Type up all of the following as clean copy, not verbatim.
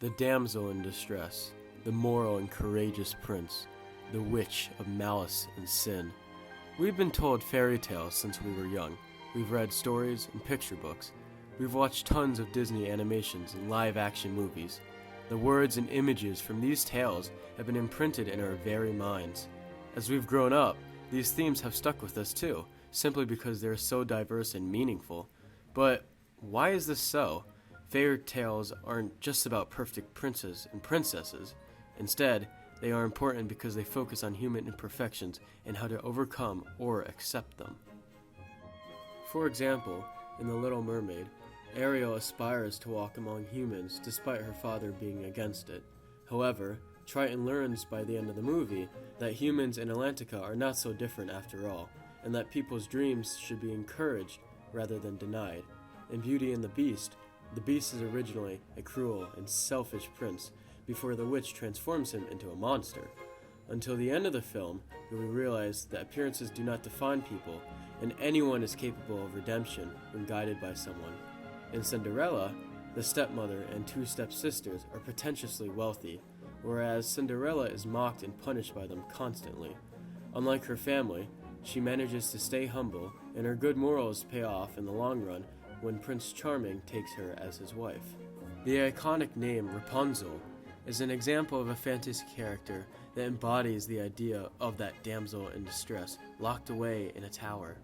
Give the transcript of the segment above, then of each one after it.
The damsel in distress, the moral and courageous prince, the witch of malice and sin. We've been told fairy tales since we were young. We've read stories and picture books. We've watched tons of Disney animations and live-action movies. The words and images from these tales have been imprinted in our very minds. As we've grown up, these themes have stuck with us too, simply because they're so diverse and meaningful. But why is this so? Fairy tales aren't just about perfect princes and princesses. Instead, they are important because they focus on human imperfections and how to overcome or accept them. For example, in The Little Mermaid, Ariel aspires to walk among humans despite her father being against it. However, Triton learns by the end of the movie that humans in Atlantica are not so different after all, and that people's dreams should be encouraged rather than denied. In Beauty and the Beast is originally a cruel and selfish prince before the witch transforms him into a monster. Until the end of the film, where we realize that appearances do not define people, and anyone is capable of redemption when guided by someone. In Cinderella, the stepmother and two stepsisters are pretentiously wealthy, whereas Cinderella is mocked and punished by them constantly. Unlike her family, she manages to stay humble, and her good morals pay off in the long run when Prince Charming takes her as his wife. The iconic name Rapunzel is an example of a fantasy character that embodies the idea of that damsel in distress locked away in a tower.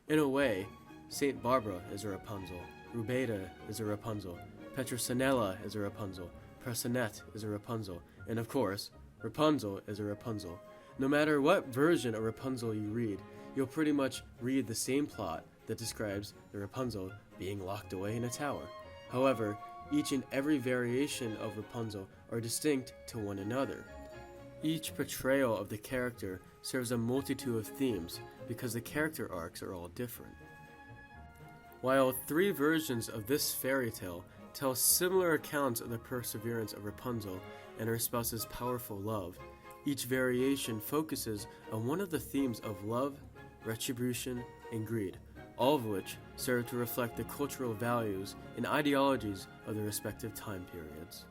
In a way, Saint Barbara is a Rapunzel, Rubeda is a Rapunzel, Petronella is a Rapunzel, Persinette is a Rapunzel, and of course, Rapunzel is a Rapunzel. No matter what version of Rapunzel you read, you'll pretty much read the same plot that describes the Rapunzel being locked away in a tower. However, each and every variation of Rapunzel are distinct to one another. Each portrayal of the character serves a multitude of themes because the character arcs are all different. While three versions of this fairy tale tell similar accounts of the perseverance of Rapunzel and her spouse's powerful love, each variation focuses on one of the themes of love, retribution, and greed, all of which serve to reflect the cultural values and ideologies of the respective time periods.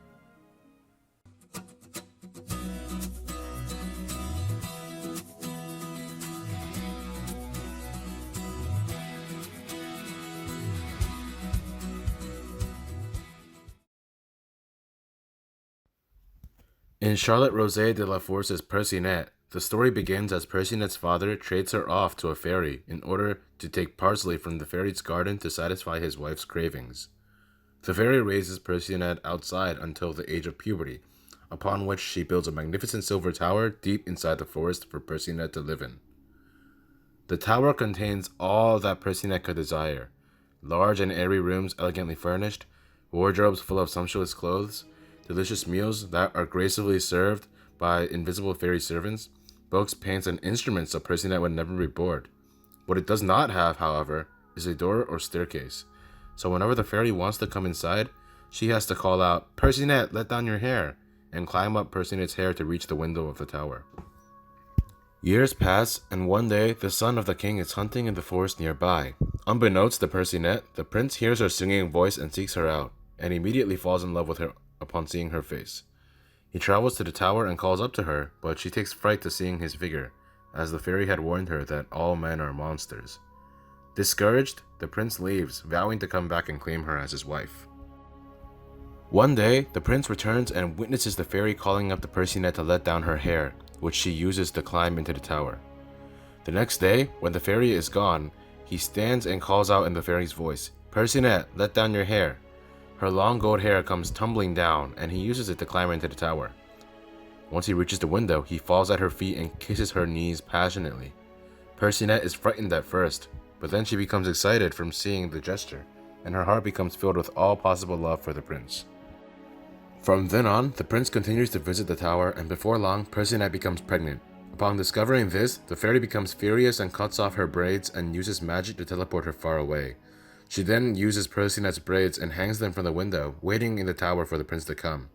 In Charlotte Rosé de la Force's Persinette, the story begins as Persinette's father trades her off to a fairy in order to take parsley from the fairy's garden to satisfy his wife's cravings. The fairy raises Persinette outside until the age of puberty, upon which she builds a magnificent silver tower deep inside the forest for Persinette to live in. The tower contains all that Persinette could desire: large and airy rooms elegantly furnished, wardrobes full of sumptuous clothes, delicious meals that are gracefully served by invisible fairy servants, books, paints, and instruments so Persinette would never be bored. What it does not have, however, is a door or staircase. So whenever the fairy wants to come inside, she has to call out, "Persinette, let down your hair," and climb up Persinette's hair to reach the window of the tower. Years pass, and one day, the son of the king is hunting in the forest nearby. Unbeknownst to Persinette, the prince hears her singing voice and seeks her out, and immediately falls in love with her upon seeing her face. He travels to the tower and calls up to her, but she takes fright to seeing his figure, as the fairy had warned her that all men are monsters. Discouraged, the prince leaves, vowing to come back and claim her as his wife. One day, the prince returns and witnesses the fairy calling up to Persinette to let down her hair, which she uses to climb into the tower. The next day, when the fairy is gone, he stands and calls out in the fairy's voice, "Persinette, let down your hair." Her long gold hair comes tumbling down, and he uses it to climb into the tower. Once he reaches the window, he falls at her feet and kisses her knees passionately. Persinette is frightened at first, but then she becomes excited from seeing the gesture, and her heart becomes filled with all possible love for the prince. From then on, the prince continues to visit the tower, and before long, Persinette becomes pregnant. Upon discovering this, the fairy becomes furious and cuts off her braids and uses magic to teleport her far away. She then uses Persinette's braids and hangs them from the window, waiting in the tower for the prince to come.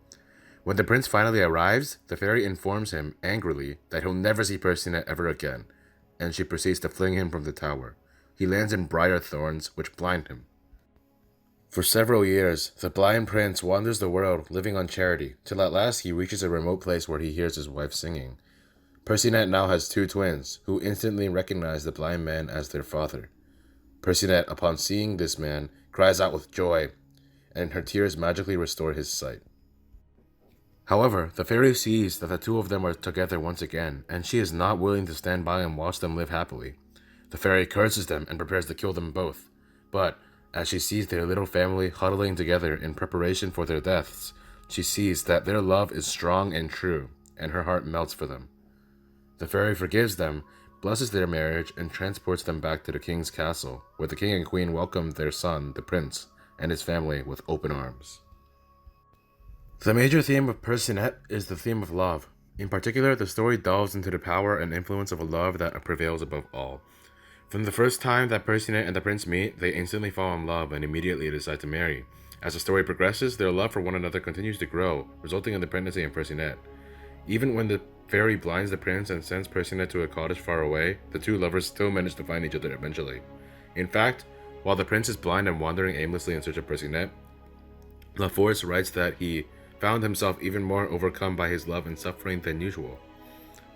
When the prince finally arrives, the fairy informs him, angrily, that he'll never see Persinette ever again, and she proceeds to fling him from the tower. He lands in briar thorns, which blind him. For several years, the blind prince wanders the world living on charity, till at last he reaches a remote place where he hears his wife singing. Persinette now has two twins, who instantly recognize the blind man as their father. Persinette, upon seeing this man, cries out with joy, and her tears magically restore his sight. However, the fairy sees that the two of them are together once again, and she is not willing to stand by and watch them live happily. The fairy curses them and prepares to kill them both. But, as she sees their little family huddling together in preparation for their deaths, she sees that their love is strong and true, and her heart melts for them. The fairy forgives them, blesses their marriage, and transports them back to the king's castle, where the king and queen welcome their son, the prince, and his family with open arms. The major theme of Persinette is the theme of love. In particular, the story delves into the power and influence of a love that prevails above all. From the first time that Persinette and the prince meet, they instantly fall in love and immediately decide to marry. As the story progresses, their love for one another continues to grow, resulting in the pregnancy of Persinette. Even when the fairy blinds the prince and sends Persinette to a cottage far away, the two lovers still manage to find each other eventually. In fact, while the prince is blind and wandering aimlessly in search of Persinette, LaForce writes that he found himself even more overcome by his love and suffering than usual.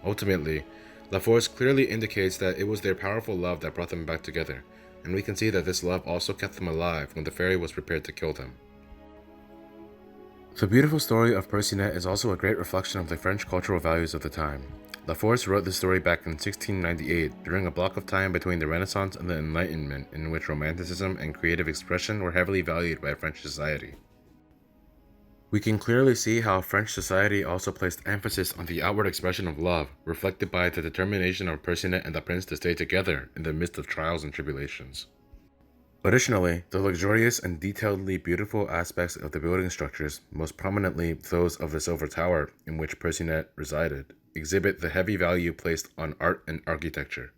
Ultimately, LaForce clearly indicates that it was their powerful love that brought them back together, and we can see that this love also kept them alive when the fairy was prepared to kill them. The beautiful story of Persinette is also a great reflection of the French cultural values of the time. LaForce wrote this story back in 1698, during a block of time between the Renaissance and the Enlightenment, in which romanticism and creative expression were heavily valued by French society. We can clearly see how French society also placed emphasis on the outward expression of love, reflected by the determination of Persinette and the prince to stay together in the midst of trials and tribulations. Additionally, the luxurious and detailedly beautiful aspects of the building structures, most prominently those of the Silver Tower in which Persinette resided, exhibit the heavy value placed on art and architecture.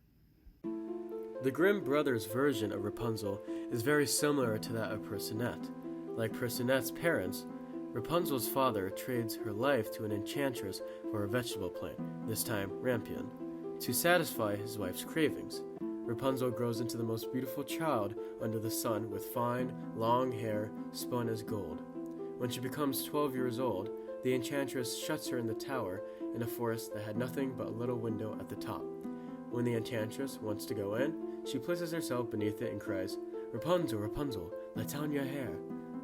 The Grimm brothers' version of Rapunzel is very similar to that of Persinette. Like Persinette's parents, Rapunzel's father trades her life to an enchantress for a vegetable plant, this time rampion, to satisfy his wife's cravings. Rapunzel grows into the most beautiful child under the sun with fine, long hair spun as gold. When she becomes 12 years old, the enchantress shuts her in the tower in a forest that had nothing but a little window at the top. When the enchantress wants to go in, she places herself beneath it and cries, "Rapunzel, Rapunzel, let down your hair."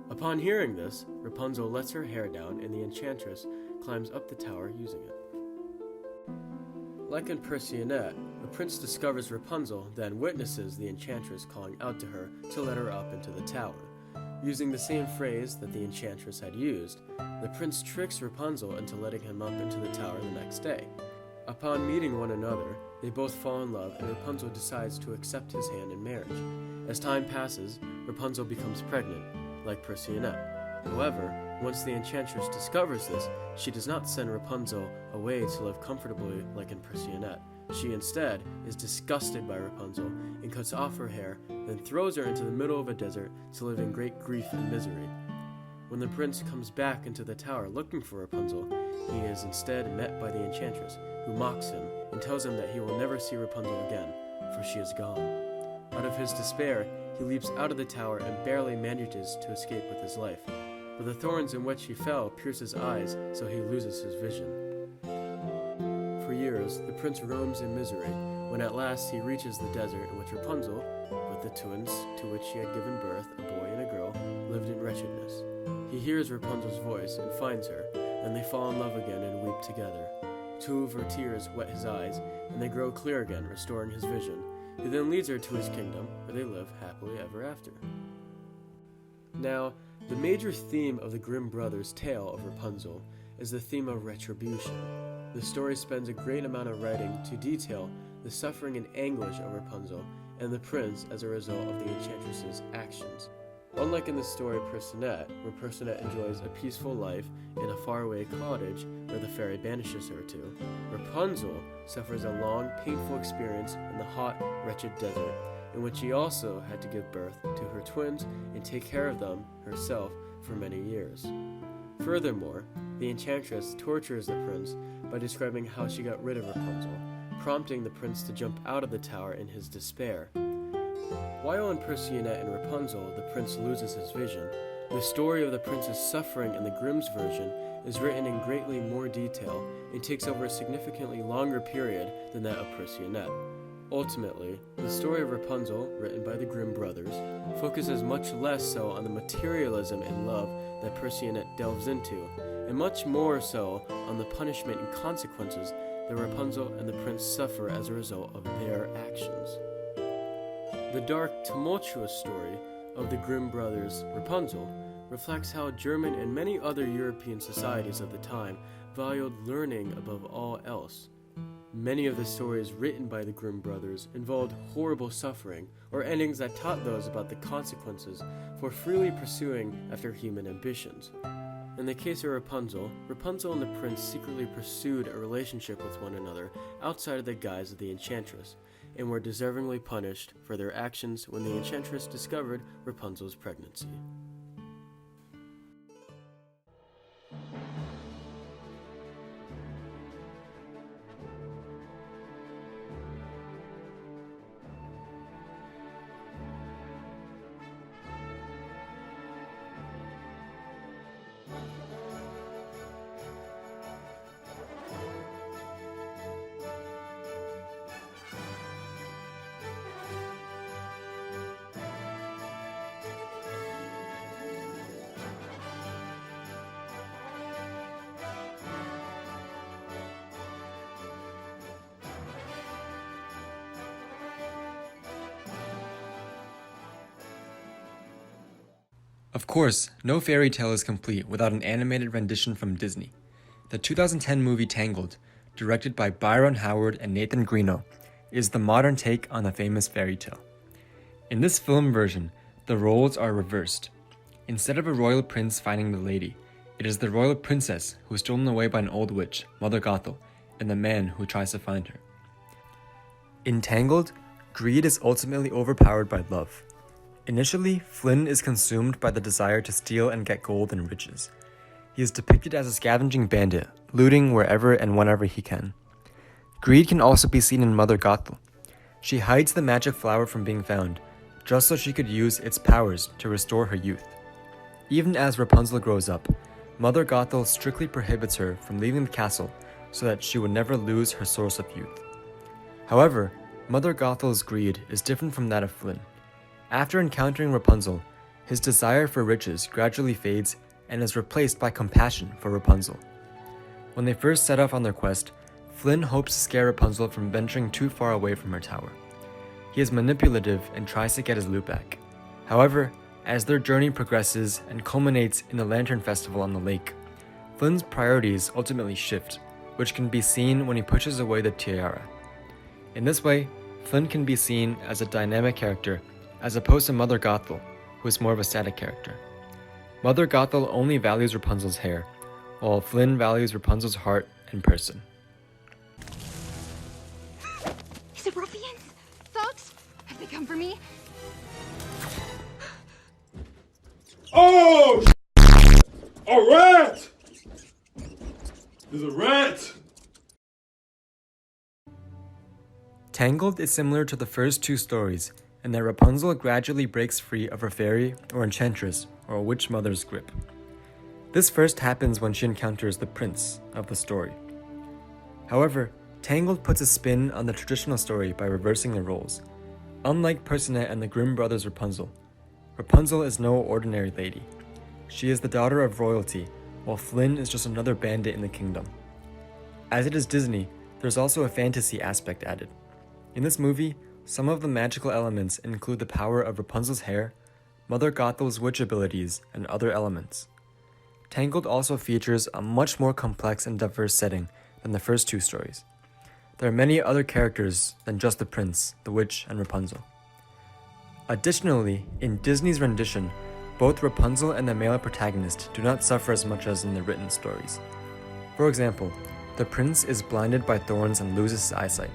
Upon hearing this, Rapunzel lets her hair down and the enchantress climbs up the tower using it. Like in Persinette, the prince discovers Rapunzel, then witnesses the enchantress calling out to her to let her up into the tower. Using the same phrase that the enchantress had used, the prince tricks Rapunzel into letting him up into the tower the next day. Upon meeting one another, they both fall in love and Rapunzel decides to accept his hand in marriage. As time passes, Rapunzel becomes pregnant, like Persinette. However, once the enchantress discovers this, she does not send Rapunzel away to live comfortably like in Persinette. She instead is disgusted by Rapunzel and cuts off her hair, then throws her into the middle of a desert to live in great grief and misery. When the prince comes back into the tower looking for Rapunzel, he is instead met by the enchantress, who mocks him and tells him that he will never see Rapunzel again, for she is gone. Out of his despair, he leaps out of the tower and barely manages to escape with his life, but the thorns in which he fell pierce his eyes, so he loses his vision. For years, the prince roams in misery, when at last he reaches the desert in which Rapunzel, with the twins to which she had given birth, a boy and a girl, lived in wretchedness. He hears Rapunzel's voice and finds her, and they fall in love again and weep together. Two of her tears wet his eyes, and they grow clear again, restoring his vision. He then leads her to his kingdom, where they live happily ever after. Now, the major theme of the Grimm brothers' tale of Rapunzel is the theme of retribution. The story spends a great amount of writing to detail the suffering and anguish of Rapunzel and the prince as a result of the enchantress's actions. Unlike in the story Persinette, where Persinette enjoys a peaceful life in a faraway cottage where the fairy banishes her to, Rapunzel suffers a long, painful experience in the hot, wretched desert, in which she also had to give birth to her twins and take care of them herself for many years. Furthermore, the enchantress tortures the prince by describing how she got rid of Rapunzel, prompting the prince to jump out of the tower in his despair. While in Persinette and Rapunzel, the prince loses his vision, the story of the prince's suffering in the Grimm's version is written in greatly more detail and takes over a significantly longer period than that of Persinette. Ultimately, the story of Rapunzel, written by the Grimm brothers, focuses much less so on the materialism and love that Persinette delves into, and much more so on the punishment and consequences that Rapunzel and the prince suffer as a result of their actions. The dark, tumultuous story of the Grimm brothers' Rapunzel reflects how German and many other European societies of the time valued learning above all else. Many of the stories written by the Grimm brothers involved horrible suffering or endings that taught those about the consequences for freely pursuing after human ambitions. In the case of Rapunzel, Rapunzel and the prince secretly pursued a relationship with one another outside of the guise of the enchantress, and were deservingly punished for their actions when the enchantress discovered Rapunzel's pregnancy. Of course, no fairy tale is complete without an animated rendition from Disney. The 2010 movie Tangled, directed by Byron Howard and Nathan Greeno, is the modern take on the famous fairy tale. In this film version, the roles are reversed. Instead of a royal prince finding the lady, it is the royal princess who is stolen away by an old witch, Mother Gothel, and the man who tries to find her. In Tangled, greed is ultimately overpowered by love. Initially, Flynn is consumed by the desire to steal and get gold and riches. He is depicted as a scavenging bandit, looting wherever and whenever he can. Greed can also be seen in Mother Gothel. She hides the magic flower from being found, just so she could use its powers to restore her youth. Even as Rapunzel grows up, Mother Gothel strictly prohibits her from leaving the castle so that she would never lose her source of youth. However, Mother Gothel's greed is different from that of Flynn. After encountering Rapunzel, his desire for riches gradually fades and is replaced by compassion for Rapunzel. When they first set off on their quest, Flynn hopes to scare Rapunzel from venturing too far away from her tower. He is manipulative and tries to get his loot back. However, as their journey progresses and culminates in the Lantern Festival on the lake, Flynn's priorities ultimately shift, which can be seen when he pushes away the tiara. In this way, Flynn can be seen as a dynamic character as opposed to Mother Gothel, who is more of a static character. Mother Gothel only values Rapunzel's hair, while Flynn values Rapunzel's heart and person. Is it ruffians? Thugs? Have they come for me? Oh, a rat! There's a rat! Tangled is similar to the first two stories, and that Rapunzel gradually breaks free of her fairy or enchantress or witch mother's grip. This first happens when she encounters the prince of the story. However, Tangled puts a spin on the traditional story by reversing the roles. Unlike Persinette and the Grimm brothers' Rapunzel, Rapunzel is no ordinary lady. She is the daughter of royalty, while Flynn is just another bandit in the kingdom. As it is Disney, there's also a fantasy aspect added. In this movie, some of the magical elements include the power of Rapunzel's hair, Mother Gothel's witch abilities, and other elements. Tangled also features a much more complex and diverse setting than the first two stories. There are many other characters than just the prince, the witch, and Rapunzel. Additionally, in Disney's rendition, both Rapunzel and the male protagonist do not suffer as much as in the written stories. For example, the prince is blinded by thorns and loses his eyesight.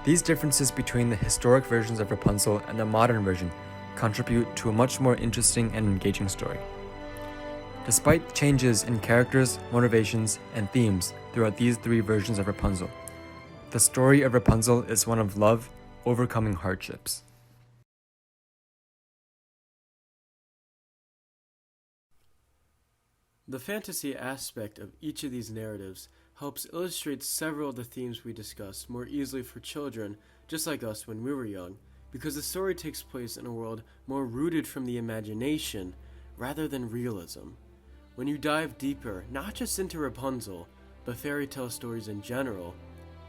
These differences between the historic versions of Rapunzel and the modern version contribute to a much more interesting and engaging story. Despite changes in characters, motivations, and themes throughout these three versions of Rapunzel, the story of Rapunzel is one of love overcoming hardships. The fantasy aspect of each of these narratives helps illustrate several of the themes we discuss more easily for children, just like us when we were young, because the story takes place in a world more rooted from the imagination rather than realism. When you dive deeper, not just into Rapunzel, but fairy tale stories in general,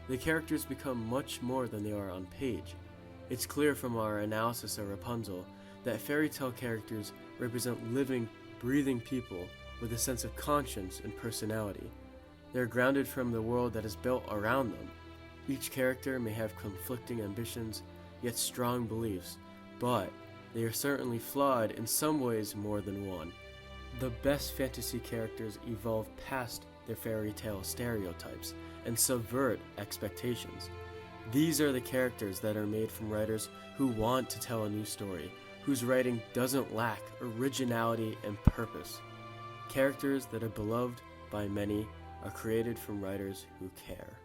the characters become much more than they are on page. It's clear from our analysis of Rapunzel that fairy tale characters represent living, breathing people with a sense of conscience and personality. They're grounded from the world that is built around them. Each character may have conflicting ambitions, yet strong beliefs, but they are certainly flawed in some ways more than one. The best fantasy characters evolve past their fairy tale stereotypes and subvert expectations. These are the characters that are made from writers who want to tell a new story, whose writing doesn't lack originality and purpose. Characters that are beloved by many are created from writers who care.